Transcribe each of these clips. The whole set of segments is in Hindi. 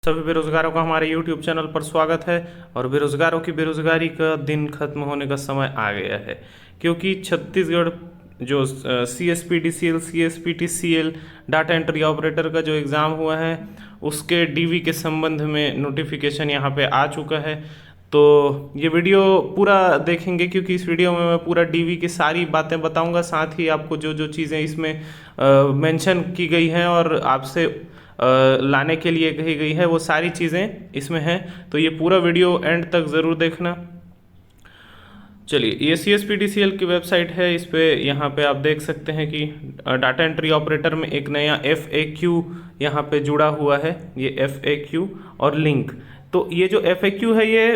सभी बेरोजगारों का हमारे YouTube चैनल पर स्वागत है। और बेरोजगारों की बेरोजगारी का दिन खत्म होने का समय आ गया है, क्योंकि छत्तीसगढ़ जो CSPDCL CSPTCL data entry operator का जो एग्ज़ाम हुआ है उसके DV के संबंध में नोटिफिकेशन यहाँ पे आ चुका है। तो ये वीडियो पूरा देखेंगे, क्योंकि इस वीडियो में मैं पूरा DV की सारी बातें बताऊंगा, साथ ही आपको जो जो चीज़ें इसमें मेंशन की गई हैं और आपसे लाने के लिए कही गई है वो सारी चीज़ें इसमें हैं। तो ये पूरा वीडियो एंड तक ज़रूर देखना। चलिए, ये CSPDCL की वेबसाइट है, इस पे यहाँ पे आप देख सकते हैं कि डाटा एंट्री ऑपरेटर में एक नया FAQ यहाँ पे जुड़ा हुआ है, ये FAQ और लिंक। तो ये जो FAQ है ये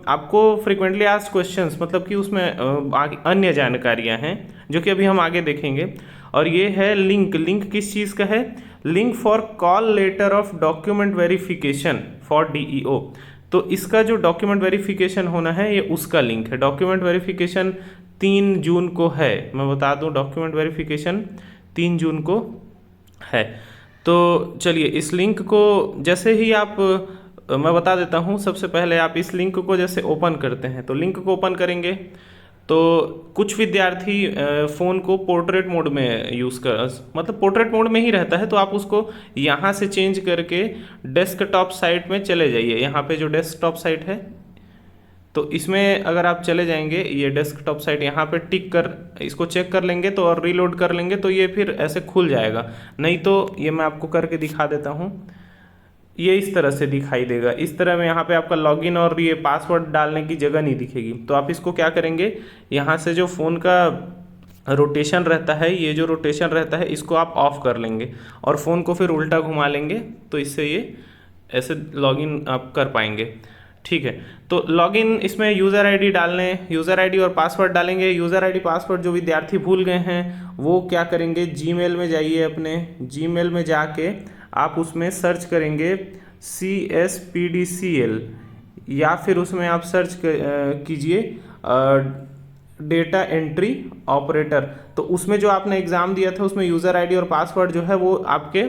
आपको फ्रिक्वेंटली आस्क्ड क्वेश्चंस, मतलब कि उसमें अन्य जानकारियाँ हैं जो कि अभी हम आगे देखेंगे। और ये है लिंक। लिंक किस चीज़ का है? Link for call letter of document verification for DEO। तो इसका जो डॉक्यूमेंट वेरिफिकेशन होना है ये उसका लिंक है। डॉक्यूमेंट वेरिफिकेशन 3 जून को है, मैं बता दूं, डॉक्यूमेंट वेरिफिकेशन 3 जून को है। तो चलिए, इस लिंक को जैसे ही आप मैं बता देता हूं। सबसे पहले आप इस लिंक को जैसे ओपन करते हैं, तो लिंक को ओपन करेंगे तो कुछ विद्यार्थी फ़ोन को पोर्ट्रेट मोड में यूज़ कर, मतलब पोर्ट्रेट मोड में ही रहता है, तो आप उसको यहाँ से चेंज करके डेस्कटॉप साइट में चले जाइए। यहाँ पे जो डेस्कटॉप साइट है, तो इसमें अगर आप चले जाएंगे, ये डेस्कटॉप साइट यहाँ पे टिक कर इसको चेक कर लेंगे तो, और रीलोड कर लेंगे तो ये फिर ऐसे खुल जाएगा। नहीं तो ये मैं आपको करके दिखा देता हूँ, ये इस तरह से दिखाई देगा। इस तरह में यहाँ पे आपका लॉगिन और ये पासवर्ड डालने की जगह नहीं दिखेगी। तो आप इसको क्या करेंगे, यहाँ से जो फ़ोन का रोटेशन रहता है, ये जो रोटेशन रहता है इसको आप ऑफ कर लेंगे और फ़ोन को फिर उल्टा घुमा लेंगे, तो इससे ये ऐसे लॉगिन आप कर पाएंगे। ठीक है, तो लॉगिन इसमें यूज़र आईडी डालने, यूज़र आईडी और पासवर्ड डालेंगे। यूज़र आईडी पासवर्ड जो विद्यार्थी भूल गए हैं वो क्या करेंगे, जीमेल में जाइए, अपने जीमेल में जाके आप उसमें सर्च करेंगे CSPDCL, या फिर उसमें आप सर्च कीजिए डेटा एंट्री ऑपरेटर। तो उसमें जो आपने एग्ज़ाम दिया था उसमें यूज़र आईडी और पासवर्ड जो है वो आपके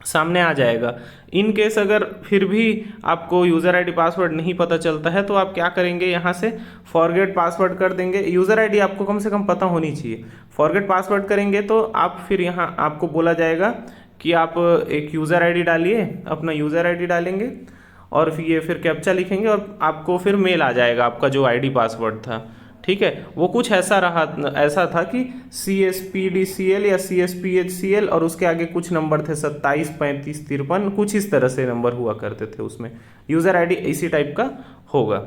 सामने आ जाएगा। इन केस अगर फिर भी आपको यूज़र आईडी पासवर्ड नहीं पता चलता है तो आप क्या करेंगे, यहाँ से फॉरगेट पासवर्ड कर देंगे। यूज़र आईडी आपको कम से कम पता होनी चाहिए। फॉरगेट पासवर्ड करेंगे तो आप फिर यहाँ आपको बोला जाएगा कि आप एक यूज़र आईडी डालिए, अपना यूज़र आईडी डालेंगे और फिर कैप्चा लिखेंगे और आपको फिर मेल आ जाएगा आपका जो आईडी पासवर्ड था। ठीक है, वो कुछ ऐसा था कि CSPDCL या CSPHCL और उसके आगे कुछ नंबर थे, 27 35 53, कुछ इस तरह से नंबर हुआ करते थे उसमें। यूज़र आईडी इसी टाइप का होगा।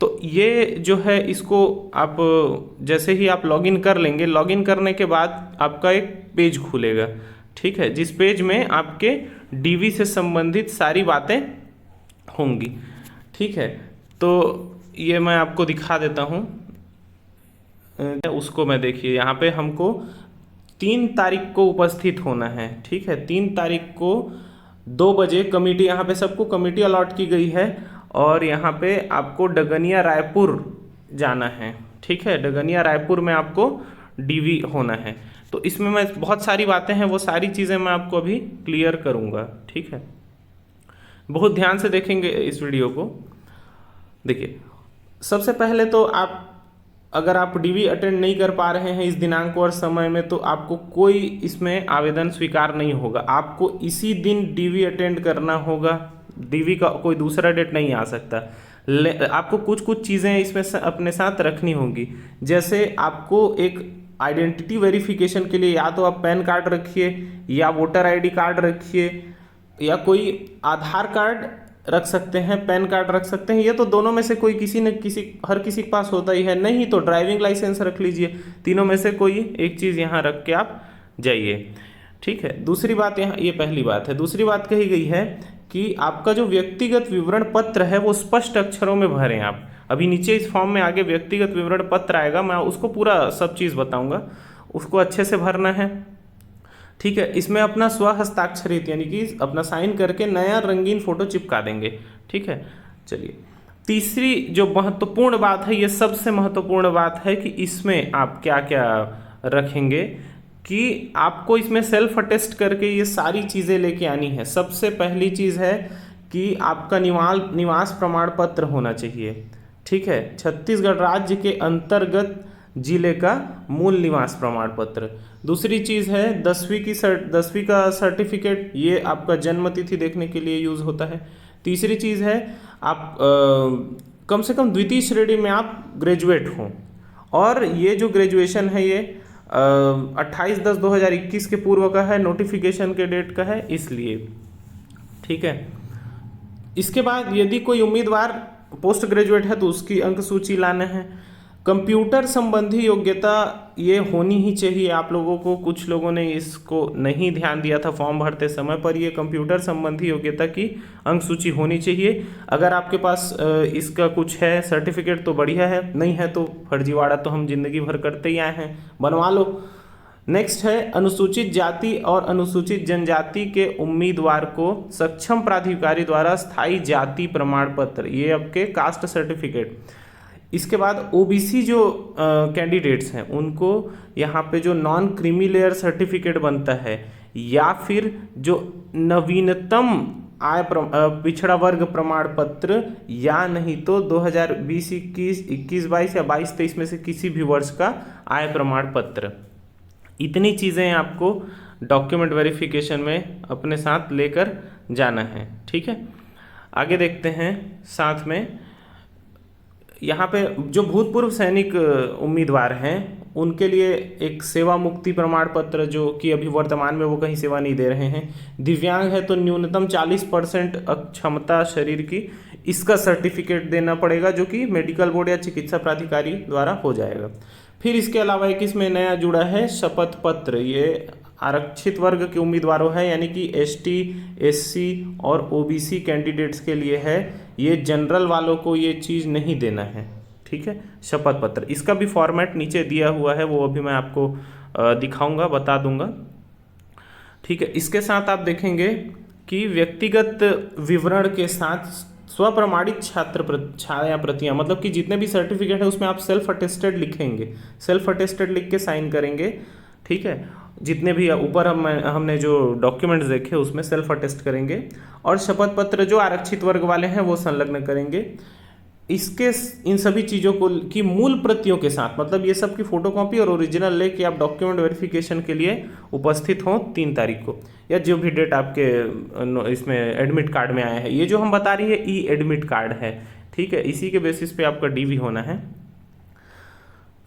तो ये जो है, इसको आप जैसे ही आप लॉगिन कर लेंगे, लॉगिन करने के बाद आपका एक पेज खुलेगा। ठीक है, जिस पेज में आपके DV से संबंधित सारी बातें होंगी। ठीक है, तो ये मैं आपको दिखा देता हूँ उसको। मैं देखिए, यहाँ पे हमको 3 तारीख को उपस्थित होना है। ठीक है, 3 तारीख को 2 बजे कमेटी, यहाँ पे सबको कमेटी अलॉट की गई है और यहाँ पे आपको डगनिया रायपुर जाना है। ठीक है, डगनिया रायपुर में आपको DV होना है। तो इसमें मैं बहुत सारी बातें हैं, वो सारी चीज़ें मैं आपको अभी क्लियर करूँगा। ठीक है, बहुत ध्यान से देखेंगे इस वीडियो को। देखिए, सबसे पहले तो अगर आप DV अटेंड नहीं कर पा रहे हैं इस दिनांक और समय में, तो आपको कोई इसमें आवेदन स्वीकार नहीं होगा। आपको इसी दिन DV अटेंड करना होगा। DV का कोई दूसरा डेट नहीं आ सकता। आपको कुछ कुछ चीज़ें इसमें अपने साथ रखनी होंगी। जैसे आपको एक आइडेंटिटी वेरिफिकेशन के लिए या तो आप पैन कार्ड रखिए, या वोटर ID कार्ड रखिए, या कोई आधार कार्ड रख सकते हैं, पैन कार्ड रख सकते हैं। ये तो दोनों में से कोई किसी न किसी, हर किसी के पास होता ही है। नहीं तो ड्राइविंग लाइसेंस रख लीजिए। तीनों में से कोई एक चीज़ यहाँ रख के आप जाइए। ठीक है, दूसरी बात, यहाँ ये पहली बात है। दूसरी बात कही गई है कि आपका जो व्यक्तिगत विवरण पत्र है वो स्पष्ट अक्षरों में भरें आप। अभी नीचे इस फॉर्म में आगे व्यक्तिगत विवरण पत्र आएगा, मैं उसको पूरा सब चीज़ बताऊँगा, उसको अच्छे से भरना है। ठीक है, इसमें अपना स्वहस्ताक्षरित यानी कि अपना साइन करके नया रंगीन फोटो चिपका देंगे। ठीक है, चलिए, तीसरी जो महत्वपूर्ण बात है, ये सबसे महत्वपूर्ण बात है कि इसमें आप क्या क्या रखेंगे, कि आपको इसमें सेल्फ अटेस्ट करके ये सारी चीज़ें लेके आनी है। सबसे पहली चीज़ है कि आपका निवास प्रमाण पत्र होना चाहिए। ठीक है, छत्तीसगढ़ राज्य के अंतर्गत जिले का मूल निवास प्रमाण पत्र। दूसरी चीज़ है 10वीं का सर्टिफिकेट, ये आपका जन्म तिथि देखने के लिए यूज़ होता है। तीसरी चीज़ है आप कम से कम द्वितीय श्रेणी में आप ग्रेजुएट हों, और ये जो ग्रेजुएशन है ये 28/10/2021 के पूर्व का है, नोटिफिकेशन के डेट का है इसलिए। ठीक है, इसके बाद यदि कोई उम्मीदवार पोस्ट ग्रेजुएट है तो उसकी अंक सूची लाना है। कंप्यूटर संबंधी योग्यता ये होनी ही चाहिए आप लोगों को। कुछ लोगों ने इसको नहीं ध्यान दिया था फॉर्म भरते समय, पर ये कंप्यूटर संबंधी योग्यता की अंक सूची होनी चाहिए। अगर आपके पास इसका कुछ है सर्टिफिकेट तो बढ़िया है, नहीं है तो फर्जीवाड़ा तो हम जिंदगी भर करते ही आए हैं, बनवा लो। नेक्स्ट है अनुसूचित जाति और अनुसूचित जनजाति के उम्मीदवार को सक्षम प्राधिकारी द्वारा स्थायी जाति प्रमाण पत्र, ये आपके कास्ट सर्टिफिकेट। इसके बाद ओबीसी जो कैंडिडेट्स हैं उनको यहाँ पे जो नॉन क्रीमी लेयर सर्टिफिकेट बनता है, या फिर जो नवीनतम आय पिछड़ा वर्ग प्रमाण पत्र, या नहीं तो 2020-21, 21-22 या 22-23 में से किसी भी वर्ष का आय प्रमाण पत्र। इतनी चीज़ें आपको डॉक्यूमेंट वेरिफिकेशन में अपने साथ लेकर जाना है। ठीक है, आगे देखते हैं। साथ में यहाँ पे जो भूतपूर्व सैनिक उम्मीदवार हैं उनके लिए एक सेवा मुक्ति प्रमाण पत्र, जो कि अभी वर्तमान में वो कहीं सेवा नहीं दे रहे हैं। दिव्यांग है तो न्यूनतम 40% अक्षमता शरीर की, इसका सर्टिफिकेट देना पड़ेगा, जो कि मेडिकल बोर्ड या चिकित्सा प्राधिकारी द्वारा हो जाएगा। फिर इसके अलावा एक इसमें नया जुड़ा है शपथ पत्र, ये आरक्षित वर्ग के उम्मीदवारों है, यानी कि एसटी, एससी और ओबीसी कैंडिडेट्स के लिए है। ये जनरल वालों को ये चीज़ नहीं देना है। ठीक है, शपथ पत्र, इसका भी फॉर्मेट नीचे दिया हुआ है, वो अभी मैं आपको दिखाऊंगा, बता दूंगा। ठीक है, इसके साथ आप देखेंगे कि व्यक्तिगत विवरण के साथ स्वप्रमाणित छाया प्रतियां, मतलब कि जितने भी सर्टिफिकेट है उसमें आप सेल्फ अटेस्टेड लिखेंगे, सेल्फ अटेस्टेड लिख के साइन करेंगे। ठीक है, जितने भी ऊपर हमने जो डॉक्यूमेंट्स देखे उसमें सेल्फ अटेस्ट करेंगे, और शपथ पत्र जो आरक्षित वर्ग वाले हैं वो संलग्न करेंगे। इसके इन सभी चीज़ों को की मूल प्रतियों के साथ, मतलब ये सब की फोटोकॉपी और ओरिजिनल लेके आप डॉक्यूमेंट वेरिफिकेशन के लिए उपस्थित हों 3 तारीख को, या जो भी डेट आपके इसमें एडमिट कार्ड में आया है। ये जो हम बता रही है ई एडमिट कार्ड है। ठीक है, इसी के बेसिस पे आपका डीवी होना है।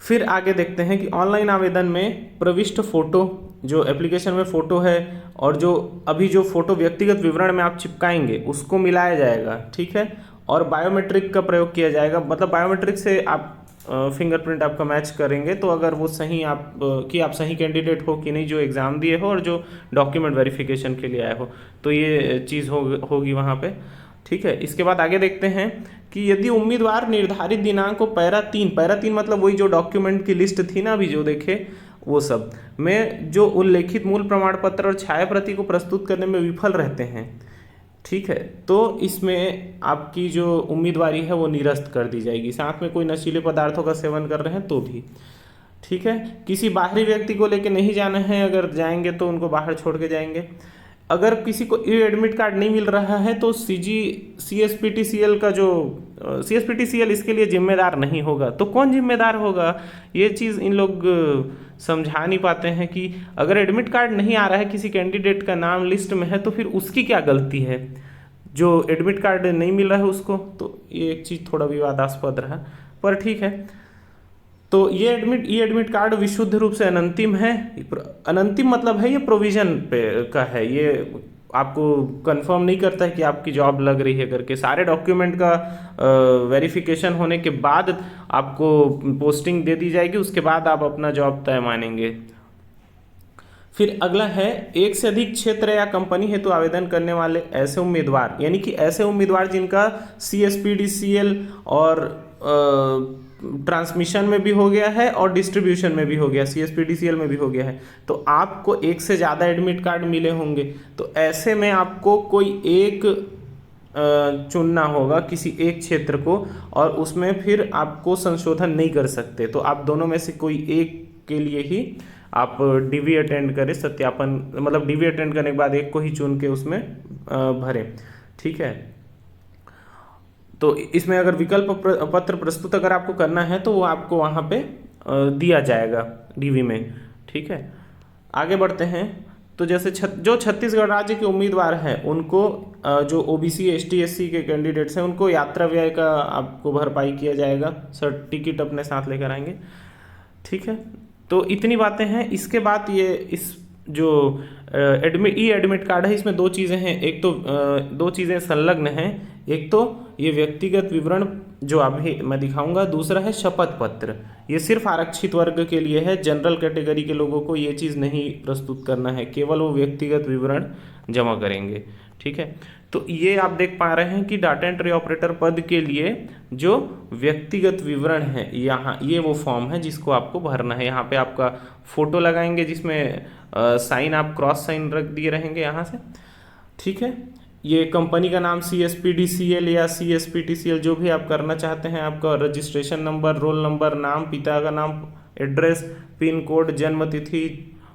फिर आगे देखते हैं कि ऑनलाइन आवेदन में प्रविष्ट फोटो, जो एप्लीकेशन में फ़ोटो है और जो अभी जो फ़ोटो व्यक्तिगत विवरण में आप चिपकाएंगे उसको मिलाया जाएगा। ठीक है, और बायोमेट्रिक का प्रयोग किया जाएगा, मतलब बायोमेट्रिक से आप फिंगरप्रिंट आपका मैच करेंगे, तो अगर वो सही आप सही कैंडिडेट हो कि नहीं, जो एग्ज़ाम दिए हो और जो डॉक्यूमेंट वेरिफिकेशन के लिए आए हो, तो ये चीज़ होगी वहाँ पे। ठीक है, इसके बाद आगे देखते हैं कि यदि उम्मीदवार निर्धारित दिनांक को पैरा 3 मतलब वही जो डॉक्यूमेंट की लिस्ट थी ना अभी जो देखे, वो सब में जो उल्लेखित मूल प्रमाण पत्र और छाया प्रति को प्रस्तुत करने में विफल रहते हैं, ठीक है, तो इसमें आपकी जो उम्मीदवारी है वो निरस्त कर दी जाएगी। साथ में कोई नशीले पदार्थों का सेवन कर रहे हैं तो भी। ठीक है, किसी बाहरी व्यक्ति को लेके नहीं जाना है, अगर जाएंगे तो उनको बाहर छोड़ के जाएंगे। अगर किसी को ई एडमिट कार्ड नहीं मिल रहा है तो CSPTCL का जो CSPTCL इसके लिए जिम्मेदार नहीं होगा। तो कौन जिम्मेदार होगा, ये चीज़ इन लोग समझा नहीं पाते हैं कि अगर एडमिट कार्ड नहीं आ रहा है, किसी कैंडिडेट का नाम लिस्ट में है, तो फिर उसकी क्या गलती है जो एडमिट कार्ड नहीं मिल रहा है उसको। तो ये एक चीज़ थोड़ा विवादास्पद रहा, पर ठीक है। तो ये एडमिट कार्ड विशुद्ध रूप से अनंतिम है। अनंतिम मतलब है ये प्रोविजन पे का है, ये आपको कंफर्म नहीं करता है कि आपकी जॉब लग रही है करके। सारे डॉक्यूमेंट का वेरिफिकेशन होने के बाद आपको पोस्टिंग दे दी जाएगी, उसके बाद आप अपना जॉब तय मानेंगे। फिर अगला है, एक से अधिक क्षेत्र या कंपनी हेतु आवेदन करने वाले ऐसे उम्मीदवार, यानी कि ऐसे उम्मीदवार जिनका CSPDCL और ट्रांसमिशन में भी हो गया है और डिस्ट्रीब्यूशन में भी हो गया, CSPDCL में भी हो गया है, तो आपको एक से ज़्यादा एडमिट कार्ड मिले होंगे। तो ऐसे में आपको कोई एक चुनना होगा, किसी एक क्षेत्र को, और उसमें फिर आपको संशोधन नहीं कर सकते। तो आप दोनों में से कोई एक के लिए ही आप DV अटेंड करें, सत्यापन मतलब DV अटेंड करने के बाद एक को ही चुन के उसमें भरें। ठीक है, तो इसमें अगर विकल्प पत्र प्रस्तुत अगर आपको करना है तो वो आपको वहाँ पे दिया जाएगा डीवी में। ठीक है, आगे बढ़ते हैं। तो जैसे जो छत्तीसगढ़ राज्य के उम्मीदवार हैं उनको जो ओबीसी एसटी एससी के कैंडिडेट्स हैं उनको यात्रा व्यय का आपको भरपाई किया जाएगा, सर टिकट अपने साथ लेकर आएंगे। ठीक है, तो इतनी बातें हैं। इसके बाद ये इस जो एडमिट कार्ड है इसमें दो चीज़ें हैं, एक तो दो चीज़ें संलग्न हैं, एक तो ये व्यक्तिगत विवरण जो अभी मैं दिखाऊंगा, दूसरा है शपथ पत्र। ये सिर्फ आरक्षित वर्ग के लिए है, जनरल कैटेगरी के लोगों को ये चीज़ नहीं प्रस्तुत करना है, केवल वो व्यक्तिगत विवरण जमा करेंगे। ठीक है, तो ये आप देख पा रहे हैं कि डाटा एंट्री ऑपरेटर पद के लिए जो व्यक्तिगत विवरण है यहाँ, ये वो फॉर्म है जिसको आपको भरना है। यहाँ पे आपका फोटो लगाएंगे जिसमें साइन आप क्रॉस साइन रख दिए रहेंगे यहाँ से। ठीक है, ये कंपनी का नाम CSPDCL या CSPTCL जो भी आप करना चाहते हैं, आपका रजिस्ट्रेशन नंबर, रोल नंबर, नाम, पिता का नाम, एड्रेस, पिन कोड, जन्म तिथि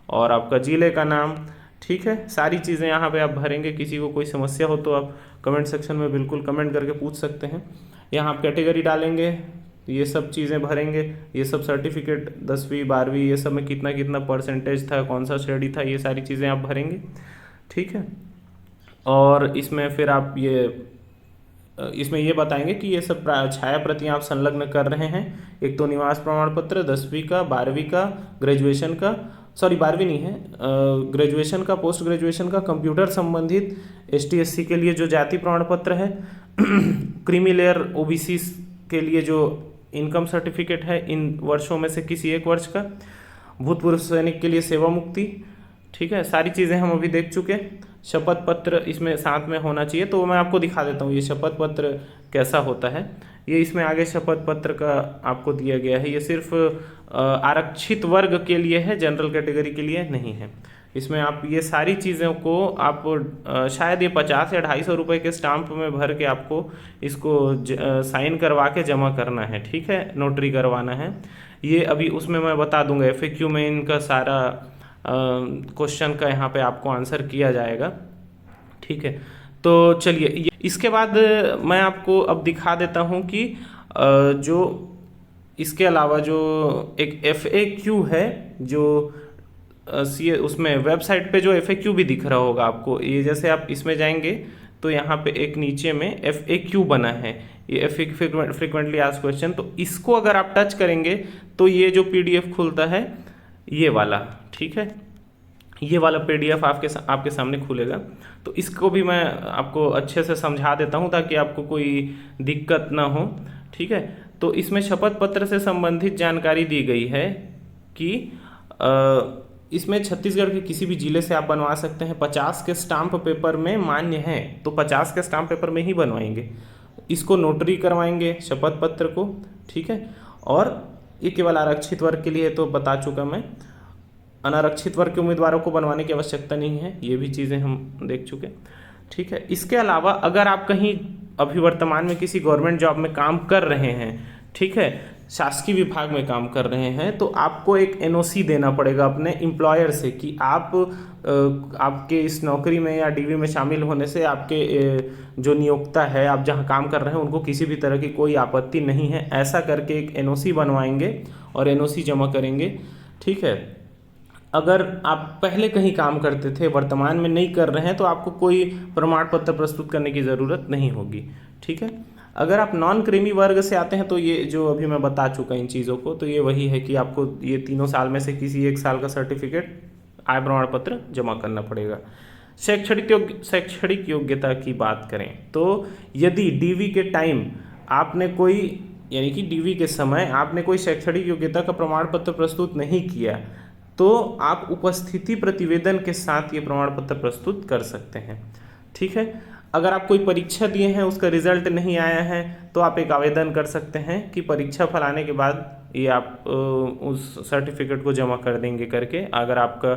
और आपका जिले का नाम। ठीक है, सारी चीज़ें यहाँ पे आप भरेंगे। किसी को कोई समस्या हो तो आप कमेंट सेक्शन में बिल्कुल कमेंट करके पूछ सकते हैं। यहाँ आप कैटेगरी डालेंगे, ये सब चीज़ें भरेंगे, ये सब सर्टिफिकेट 10वीं 12वीं ये सब में कितना कितना परसेंटेज था, कौन सा श्रेणी था, ये सारी चीज़ें आप भरेंगे। ठीक है, और इसमें फिर आप इसमें ये बताएंगे कि ये सब छाया प्रतियां आप संलग्न कर रहे हैं। एक तो निवास प्रमाण पत्र 10वीं का, 12वीं का, ग्रेजुएशन का, सॉरी 12वीं नहीं है, ग्रेजुएशन का, पोस्ट ग्रेजुएशन का, कंप्यूटर संबंधित ST SC के लिए जो जाति प्रमाण पत्र है, क्रीमी लेयर OBC के लिए जो इनकम सर्टिफिकेट है इन वर्षों में से किसी एक वर्ष का, भूतपूर्व सैनिक के लिए सेवा मुक्ति। ठीक है, सारी चीज़ें हम अभी देख चुके। शपथ पत्र इसमें साथ में होना चाहिए, तो मैं आपको दिखा देता हूँ ये शपथ पत्र कैसा होता है। ये इसमें आगे शपथ पत्र का आपको दिया गया है, ये सिर्फ आरक्षित वर्ग के लिए है, जनरल कैटेगरी के लिए नहीं है। इसमें आप ये सारी चीज़ों को आप शायद ये 50 या 250 रुपये के स्टाम्प में भर के आपको इसको साइन करवा के जमा करना है। ठीक है, नोटरी करवाना है। ये अभी उसमें मैं बता दूंगा, FAQ में इनका सारा क्वेश्चन का यहाँ पे आपको आंसर किया जाएगा। ठीक है, तो चलिए इसके बाद मैं आपको अब दिखा देता हूँ कि जो इसके अलावा जो एक FAQ है, जो उसमें वेबसाइट पे जो FAQ भी दिख रहा होगा आपको, ये जैसे आप इसमें जाएंगे तो यहाँ पे एक नीचे में FAQ बना है, ये फ्रिक्वेंटली आस्क्ड क्वेश्चन। तो इसको अगर आप टच करेंगे तो ये जो PDF खुलता है ये वाला, ठीक है, ये वाला PDF आपके सामने खुलेगा। तो इसको भी मैं आपको अच्छे से समझा देता हूँ ताकि आपको कोई दिक्कत ना हो। ठीक है, तो इसमें शपथ पत्र से संबंधित जानकारी दी गई है कि इसमें छत्तीसगढ़ के किसी भी जिले से आप बनवा सकते हैं। 50 के स्टाम्प पेपर में मान्य है तो 50 के स्टाम्प पेपर में ही बनवाएंगे, इसको नोटरी करवाएंगे शपथ पत्र को। ठीक है, और ये केवल आरक्षित वर्ग के लिए तो बता चुका मैं, अनारक्षित वर्ग के उम्मीदवारों को बनवाने की आवश्यकता नहीं है, ये भी चीज़ें हम देख चुके। ठीक है, इसके अलावा अगर आप कहीं अभी वर्तमान में किसी गवर्नमेंट जॉब में काम कर रहे हैं, ठीक है, शासकीय विभाग में काम कर रहे हैं, तो आपको एक NOC देना पड़ेगा अपने एम्प्लॉयर से कि आप आपके इस नौकरी में या DV में शामिल होने से आपके जो नियोक्ता है, आप जहां काम कर रहे हैं, उनको किसी भी तरह की कोई आपत्ति नहीं है। ऐसा करके एक NOC बनवाएंगे और NOC जमा करेंगे। ठीक है, अगर आप पहले कहीं काम करते थे, वर्तमान में नहीं कर रहे हैं, तो आपको कोई प्रमाण पत्र प्रस्तुत करने की ज़रूरत नहीं होगी। ठीक है, अगर आप नॉन क्रीमी वर्ग से आते हैं तो ये जो अभी मैं बता चुका इन चीज़ों को, तो ये वही है कि आपको ये 3 साल में से किसी 1 साल का सर्टिफिकेट, आय प्रमाण पत्र जमा करना पड़ेगा। शैक्षणिक योग्यता की बात करें तो यदि DV के टाइम आपने कोई, यानी कि DV के समय आपने कोई शैक्षणिक योग्यता का प्रमाण पत्र प्रस्तुत नहीं किया, तो आप उपस्थिति प्रतिवेदन के साथ ये प्रमाण पत्र प्रस्तुत कर सकते हैं। ठीक है, अगर आप कोई परीक्षा दिए हैं, उसका रिजल्ट नहीं आया है, तो आप एक आवेदन कर सकते हैं कि परीक्षा फल आने के बाद ये आप उस सर्टिफिकेट को जमा कर देंगे करके। अगर आपका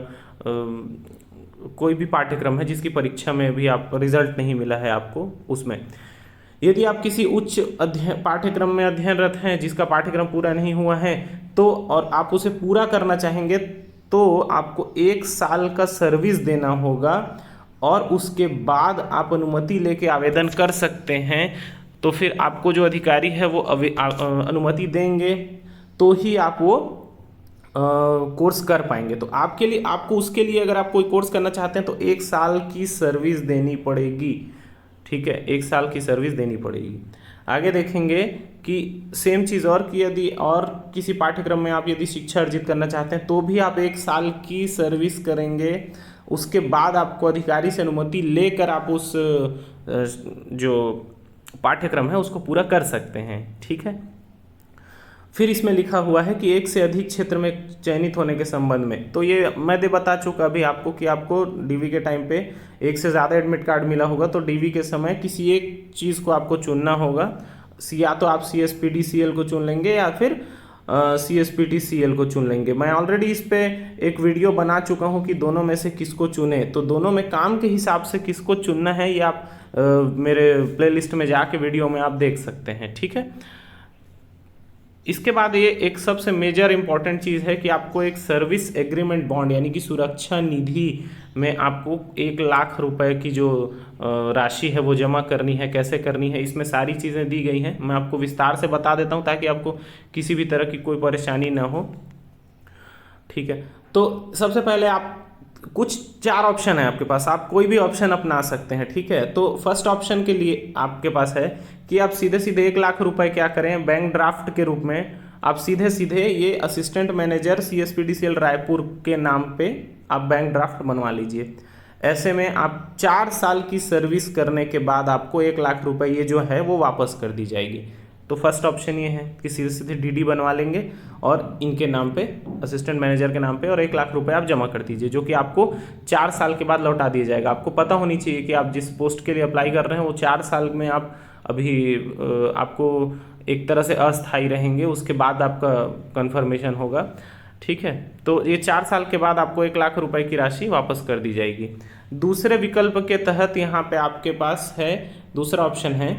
कोई भी पाठ्यक्रम है जिसकी परीक्षा में भी आप रिजल्ट नहीं मिला है आपको, उसमें यदि आप किसी उच्च पाठ्यक्रम में अध्ययनरत हैं जिसका पाठ्यक्रम पूरा नहीं हुआ है, तो और आप उसे पूरा करना चाहेंगे, तो आपको 1 साल का सर्विस देना होगा और उसके बाद आप अनुमति लेके आवेदन कर सकते हैं। तो फिर आपको जो अधिकारी है वो अनुमति देंगे तो ही आप वो कोर्स कर पाएंगे। तो आपके लिए, आपको उसके लिए अगर आप कोई कोर्स करना चाहते हैं तो 1 साल की सर्विस देनी पड़ेगी। ठीक है, 1 साल की सर्विस देनी पड़ेगी। आगे देखेंगे कि सेम चीज़ और कि यदि और किसी पाठ्यक्रम में आप यदि शिक्षा अर्जित करना चाहते हैं तो भी आप 1 साल की सर्विस करेंगे। उसके बाद आपको अधिकारी से अनुमति लेकर आप उस जो पाठ्यक्रम है उसको पूरा कर सकते हैं। ठीक है, फिर इसमें लिखा हुआ है कि 1 से अधिक क्षेत्र में चयनित होने के संबंध में, तो ये मैं बता चुका अभी आपको कि आपको डीवी के टाइम पे 1 से ज़्यादा एडमिट कार्ड मिला होगा तो डीवी के समय किसी एक चीज़ को आपको चुनना होगा। या तो आप CSPDCL को चुन लेंगे या फिर CSPTCL को चुन लेंगे। मैं ऑलरेडी इस पे एक वीडियो बना चुका हूँ कि दोनों में से किसको चुने, तो दोनों में काम के हिसाब से किसको चुनना है ये आप मेरे प्लेलिस्ट में जाके वीडियो में आप देख सकते हैं। ठीक है, इसके बाद ये एक सबसे मेजर इंपॉर्टेंट चीज़ है कि आपको एक सर्विस एग्रीमेंट बॉन्ड यानी कि सुरक्षा निधि में आपको 1 लाख रुपए की जो राशि है वो जमा करनी है। कैसे करनी है, इसमें सारी चीज़ें दी गई हैं, मैं आपको विस्तार से बता देता हूँ ताकि आपको किसी भी तरह की कोई परेशानी ना हो। ठीक है, तो सबसे पहले आप कुछ 4 ऑप्शन है आपके पास, आप कोई भी ऑप्शन अपना सकते हैं। ठीक है, तो फर्स्ट ऑप्शन के लिए आपके पास है कि आप सीधे सीधे 1 लाख रुपए क्या करें, बैंक ड्राफ्ट के रूप में आप सीधे सीधे ये असिस्टेंट मैनेजर CSPDCL रायपुर के नाम पे आप बैंक ड्राफ्ट बनवा लीजिए। ऐसे में आप 4 साल की सर्विस करने के बाद आपको 1 लाख रुपए ये जो है वो वापस कर दी जाएगी। तो फर्स्ट ऑप्शन ये है कि सीधे सीधे DD बनवा लेंगे और इनके नाम पे, असिस्टेंट मैनेजर के नाम पे, और 1 लाख रुपए आप जमा कर दीजिए जो कि आपको 4 साल के बाद लौटा दिया जाएगा। आपको पता होनी चाहिए कि आप जिस पोस्ट के लिए अप्लाई कर रहे हैं वो 4 साल में आप अभी आपको एक तरह से अस्थायी रहेंगे, उसके बाद आपका कन्फर्मेशन होगा। ठीक है, तो ये 4 साल के बाद आपको 1 लाख रुपए की राशि वापस कर दी जाएगी। दूसरे विकल्प के तहत यहाँ पे आपके पास है, दूसरा ऑप्शन है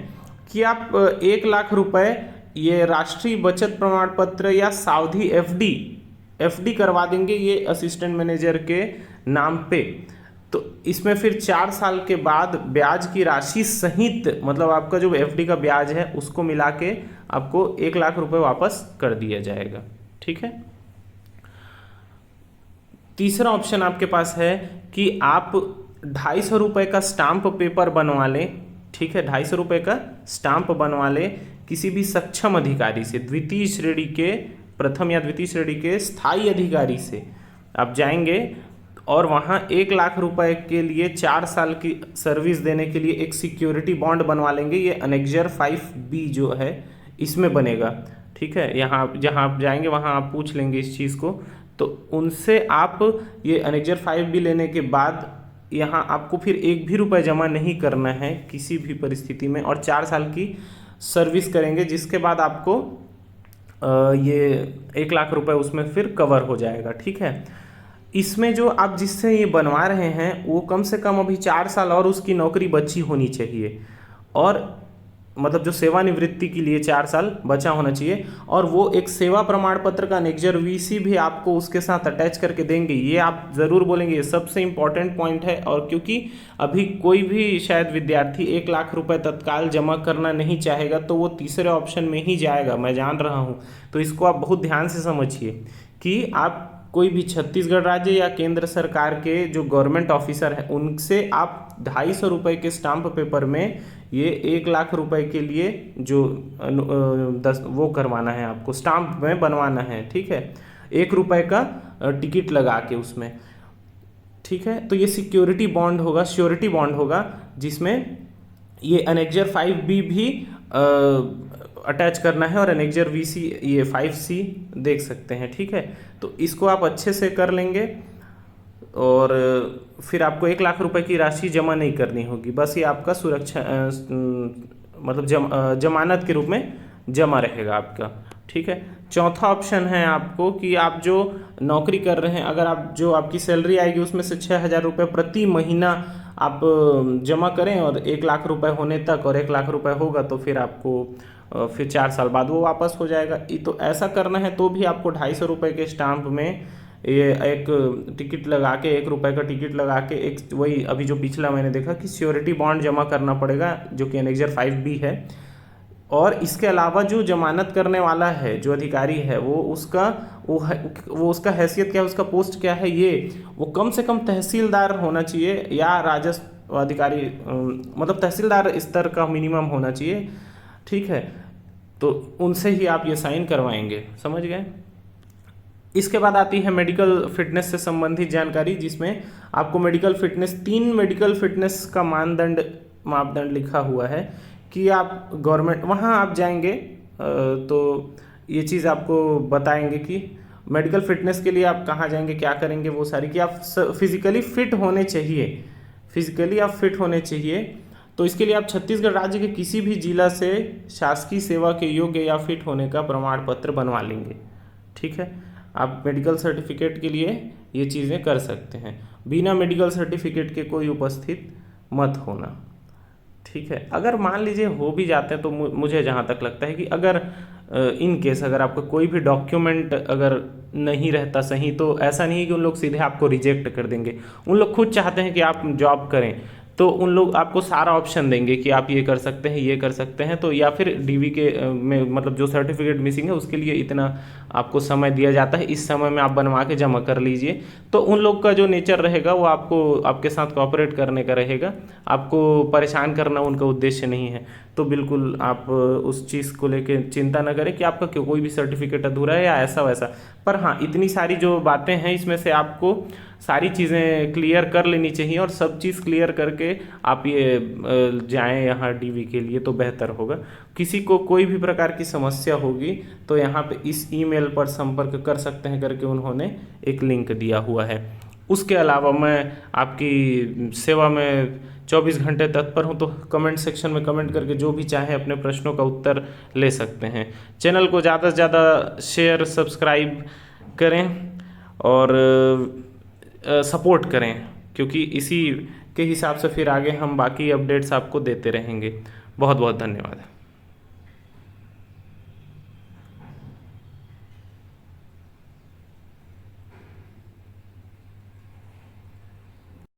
कि आप 1 लाख रुपए ये राष्ट्रीय बचत प्रमाण पत्र या सावधि FD करवा देंगे ये असिस्टेंट मैनेजर के नाम पे। तो इसमें फिर 4 साल के बाद ब्याज की राशि सहित, मतलब आपका जो FD का ब्याज है उसको मिला के आपको 1 लाख रुपए वापस कर दिया जाएगा। ठीक है, तीसरा ऑप्शन आपके पास है कि आप 250 रुपये का स्टाम्प पेपर बनवा लें। ठीक है, 250 रुपये का स्टाम्प बनवा लें किसी भी सक्षम अधिकारी से, द्वितीय श्रेणी के, प्रथम या द्वितीय श्रेणी के स्थायी अधिकारी से आप जाएंगे और वहाँ 1 लाख रुपए के लिए 4 साल की सर्विस देने के लिए एक सिक्योरिटी बॉन्ड बनवा लेंगे। ये अनेक्जर 5B जो है इसमें बनेगा। ठीक है, यहाँ जहाँ आप जाएंगे वहाँ आप पूछ लेंगे इस चीज़ को, तो उनसे आप ये अनेक्जर 5B लेने के बाद यहाँ आपको फिर 1 भी रुपये जमा नहीं करना है किसी भी परिस्थिति में, और 4 साल की सर्विस करेंगे जिसके बाद आपको ये 1 लाख रुपए उसमें फिर कवर हो जाएगा। ठीक है, इसमें जो आप जिससे ये बनवा रहे हैं वो कम से कम अभी 4 साल और उसकी नौकरी बची होनी चाहिए, और मतलब जो सेवानिवृत्ति के लिए 4 साल बचा होना चाहिए, और वो एक सेवा प्रमाण पत्र का अनेक्जर VC भी आपको उसके साथ अटैच करके देंगे। ये आप ज़रूर बोलेंगे, ये सबसे इम्पॉर्टेंट पॉइंट है। और क्योंकि अभी कोई भी शायद विद्यार्थी 1 लाख रुपए तत्काल जमा करना नहीं चाहेगा तो वो तीसरे ऑप्शन में ही जाएगा, मैं जान रहा हूँ। तो इसको आप बहुत ध्यान से समझिए कि आप कोई भी छत्तीसगढ़ राज्य या केंद्र सरकार के जो गवर्नमेंट ऑफिसर हैं उनसे आप 250 रुपये के स्टाम्प पेपर में ये 1 लाख रुपए के लिए जो वो करवाना है, आपको स्टाम्प में बनवाना है। ठीक है, 1 रुपये का टिकट लगा के उसमें। ठीक है, तो ये सिक्योरिटी बॉन्ड होगा, श्योरिटी बॉन्ड होगा, जिसमें ये अनेक्जर 5B भी अटैच करना है और अनेक्जर VC ये 5C देख सकते हैं। ठीक है, तो इसको आप अच्छे से कर लेंगे और फिर आपको 1 लाख रुपए की राशि जमा नहीं करनी होगी, बस ये आपका सुरक्षा मतलब जमानत के रूप में जमा रहेगा आपका। ठीक है, चौथा ऑप्शन है आपको कि आप जो नौकरी कर रहे हैं, अगर आप जो आपकी सैलरी आएगी उसमें से 6,000 रुपये प्रति महीना आप जमा करें और 1 लाख रुपए होने तक, और 1 लाख रुपए होगा तो फिर आपको फिर 4 साल बाद वो वापस हो जाएगा। तो ऐसा करना है तो भी आपको 250 रुपये के स्टाम्प में ये एक टिकट लगा के, 1 रुपये का टिकट लगा के, एक वही अभी जो पिछला मैंने देखा कि श्योरिटी बॉन्ड जमा करना पड़ेगा जो कि अनेक्जर 5B है। और इसके अलावा जो जमानत करने वाला है, जो अधिकारी है, वो उसका हैसियत क्या है, उसका पोस्ट क्या है, ये वो कम से कम तहसीलदार होना चाहिए या राजस्व अधिकारी, मतलब तहसीलदार स्तर का मिनिमम होना चाहिए। ठीक है, तो उनसे ही आप ये साइन करवाएंगे, समझ गए। इसके बाद आती है मेडिकल फिटनेस से संबंधित जानकारी, जिसमें आपको मेडिकल फिटनेस 3 मेडिकल फिटनेस का मापदंड लिखा हुआ है कि आप गवर्नमेंट वहाँ आप जाएंगे तो ये चीज़ आपको बताएंगे कि मेडिकल फिटनेस के लिए आप कहाँ जाएंगे, क्या करेंगे, वो सारी, कि आप फिजिकली फिट होने चाहिए, फिजिकली आप फिट होने चाहिए। तो इसके लिए आप छत्तीसगढ़ राज्य के किसी भी जिला से शासकीय सेवा के योग्य या फिट होने का प्रमाण पत्र बनवा लेंगे। ठीक है, आप मेडिकल सर्टिफिकेट के लिए ये चीज़ें कर सकते हैं। बिना मेडिकल सर्टिफिकेट के कोई उपस्थित मत होना। ठीक है, अगर मान लीजिए हो भी जाते हैं तो मुझे जहाँ तक लगता है कि अगर इन केस अगर आपका कोई भी डॉक्यूमेंट अगर नहीं रहता सही, तो ऐसा नहीं है कि उन लोग सीधे आपको रिजेक्ट कर देंगे। उन लोग खुद चाहते हैं कि आप जॉब करें, तो उन लोग आपको सारा ऑप्शन देंगे कि आप ये कर सकते हैं, ये कर सकते हैं। तो या फिर डीवी के में मतलब जो सर्टिफिकेट मिसिंग है उसके लिए इतना आपको समय दिया जाता है, इस समय में आप बनवा के जमा कर लीजिए। तो उन लोग का जो नेचर रहेगा वो आपके साथ कोऑपरेट करने का रहेगा, आपको परेशान करना उनका उद्देश्य नहीं है। तो बिल्कुल आप उस चीज़ को लेके चिंता न करें कि आपका कोई भी सर्टिफिकेट अधूरा है या ऐसा वैसा। पर हाँ, इतनी सारी जो बातें हैं इसमें से आपको सारी चीज़ें क्लियर कर लेनी चाहिए, और सब चीज़ क्लियर करके आप ये जाएं यहाँ डीवी के लिए तो बेहतर होगा। किसी को कोई भी प्रकार की समस्या होगी तो यहाँ पे इस ईमेल पर संपर्क कर सकते हैं करके उन्होंने एक लिंक दिया हुआ है। उसके अलावा मैं आपकी सेवा में 24 घंटे तत्पर हूँ, तो कमेंट सेक्शन में कमेंट करके जो भी चाहे अपने प्रश्नों का उत्तर ले सकते हैं। चैनल को ज़्यादा से ज़्यादा शेयर सब्सक्राइब करें और सपोर्ट करें, क्योंकि इसी के हिसाब से फिर आगे हम बाकी अपडेट्स आपको देते रहेंगे। बहुत बहुत धन्यवाद।